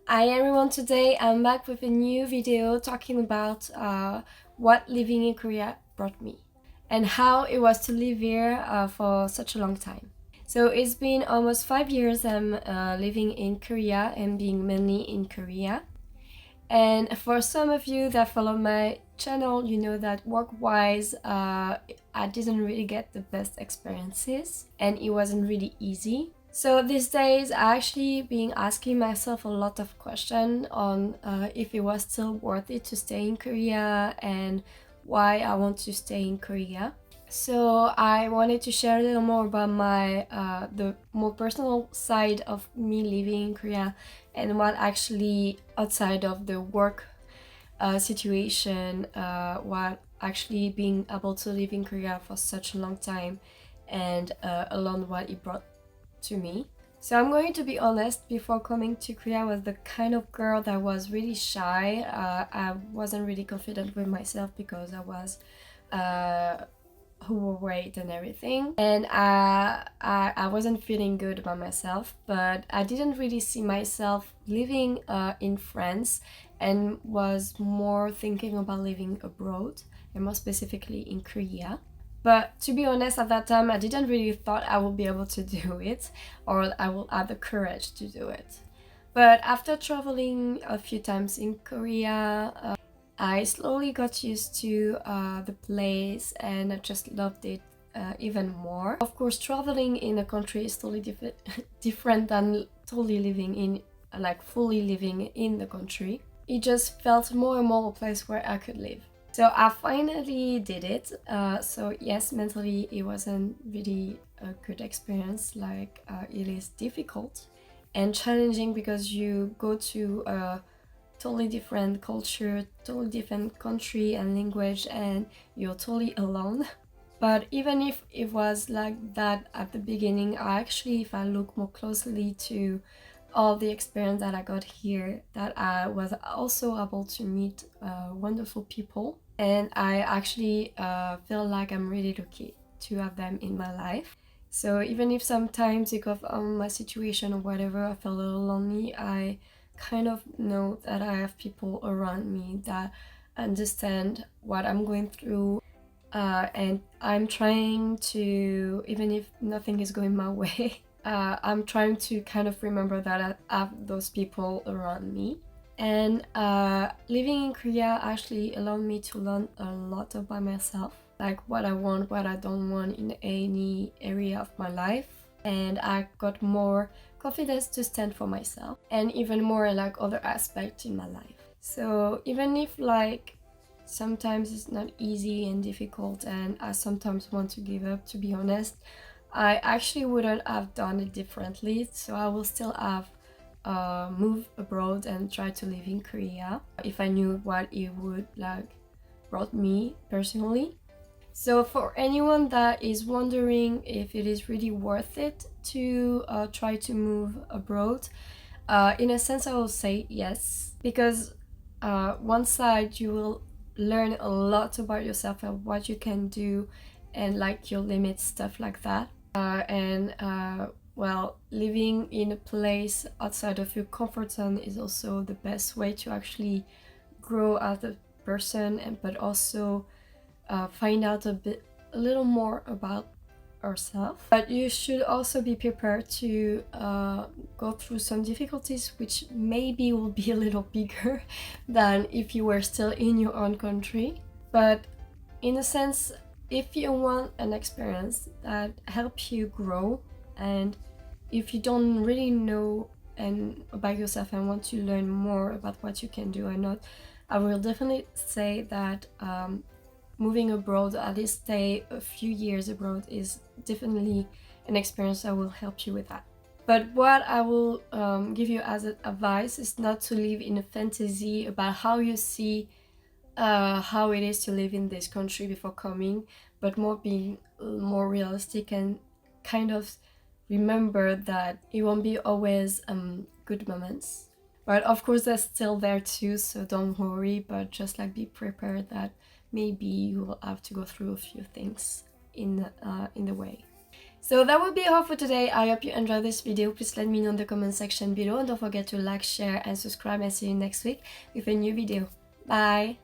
Hi everyone, today I'm back with a new video talking about what living in Korea brought me and how it was to live here for such a long time. So it's been almost 5 years I'm living in Korea and being mainly in Korea. And for some of you that follow my channel, you know that work-wise, I didn't really get the best experiences and it wasn't really easy. So these days, I actually been asking myself a lot of questions on if it was still worth it to stay in Korea and why I want to stay in Korea. So I wanted to share a little more about my the more personal side of me living in Korea and what actually outside of the work situation, what actually being able to live in Korea for such a long time and along what it brought to me. So I'm going to be honest, before coming to Korea, I was the kind of girl that was really shy. I wasn't really confident with myself because I was overweight and everything, and I wasn't feeling good about myself, but I didn't really see myself living in France and was more thinking about living abroad and more specifically in Korea. But to be honest, at that time, I didn't really thought I would be able to do it or I will have the courage to do it. But after traveling a few times in Korea, I slowly got used to the place and I just loved it even more. Of course, traveling in a country is totally different than totally living in, like fully living in the country. It just felt more and more a place where I could live. So I finally did it. So yes, mentally it wasn't really a good experience. Like it is difficult and challenging because you go to a totally different culture, totally different country and language, and you're totally alone. But even if it was like that at the beginning, I actually, if I look more closely to all the experience that I got here, that I was also able to meet wonderful people, and I actually feel like I'm really lucky to have them in my life. So even if sometimes because of my situation or whatever, I feel a little lonely, I kind of know that I have people around me that understand what I'm going through, and I'm trying to, even if nothing is going my way, I'm trying to kind of remember that I have those people around me. And living in Korea actually allowed me to learn a lot about myself, like what I want, what I don't want in any area of my life. And I got more confidence to stand for myself and even more like other aspects in my life. So even if like sometimes it's not easy and difficult and I sometimes want to give up, to be honest, I actually wouldn't have done it differently. So I will still have move abroad and try to live in Korea if I knew what it would like brought me personally. So for anyone that is wondering if it is really worth it to try to move abroad, in a sense I will say yes, because one side you will learn a lot about yourself and what you can do and like your limits, stuff like that. Well, living in a place outside of your comfort zone is also the best way to actually grow as a person, and but also find out a little more about ourselves. But you should also be prepared to go through some difficulties, which maybe will be a little bigger than if you were still in your own country. But in a sense, if you want an experience that helps you grow, and if you don't really know and about yourself and want to learn more about what you can do or not, I will definitely say that moving abroad, at least stay a few years abroad, is definitely an experience that will help you with that. But what I will give you as advice is not to live in a fantasy about how you see how it is to live in this country before coming, but more being more realistic and kind of remember that it won't be always good moments. But of course, they're still there too, so don't worry, but just like be prepared that maybe you will have to go through a few things in the way. So that will be all for today. I hope you enjoyed this video. Please let me know in the comment section below, and don't forget to like, share and subscribe, and see you next week with a new video. Bye!